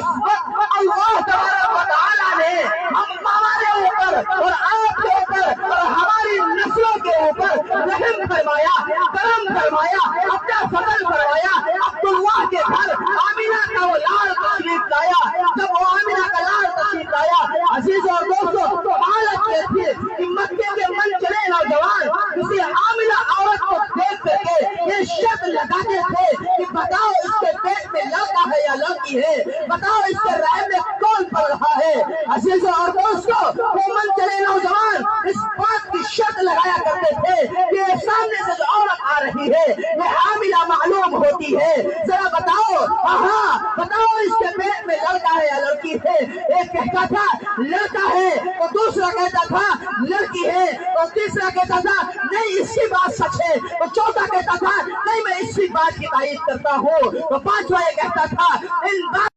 اس وقت اللہ تبارک و تعالیٰ نے ہمارے اوپر اور آپ کے اوپر اور ہماری نسلوں کے اوپر رحم فرمایا، کرم فرمایا، اپنا فضل فرمایا۔ عبداللہ کے گھر آمینہ کا وہ لال تشریف لایا۔ جب وہ آمینہ کا لال تشریف لایا، عزیزوں اور دوستوں، حالت یہ تھی کہ مکے کے من چلے نوجوان کسی حاملہ عورت کو دیکھ کر کے یہ شرط لگاتے تھے کہ بتاؤ اس کے پیٹ میں لڑکا ہے یا لڑکی ہے، بتاؤ اس کے رحم میں کون پڑ رہا ہے۔ عزیزوں اور دوستوں، وہ من چلے نوجوان اس بات کی شرط لگایا کرتے تھے کہ یہ سامنے سے جو عورت آ رہی ہے یہ حاملہ معلوم ہوتی ہے، ذرا بتاؤ، بتاؤ اس کے پیٹ میں لڑکا ہے یا لڑکی ہے۔ ایک کہتا تھا لڑکا ہے تو دوسرا کہتا تھا لڑکی ہے، تو تیسرا کہتا تھا نہیں اس کی بات سچ ہے، تو چوتھا کہتا تھا نہیں میں اس کی بات کی تائید کرتا ہوں، تو پانچواں یہ کہتا تھا ان بات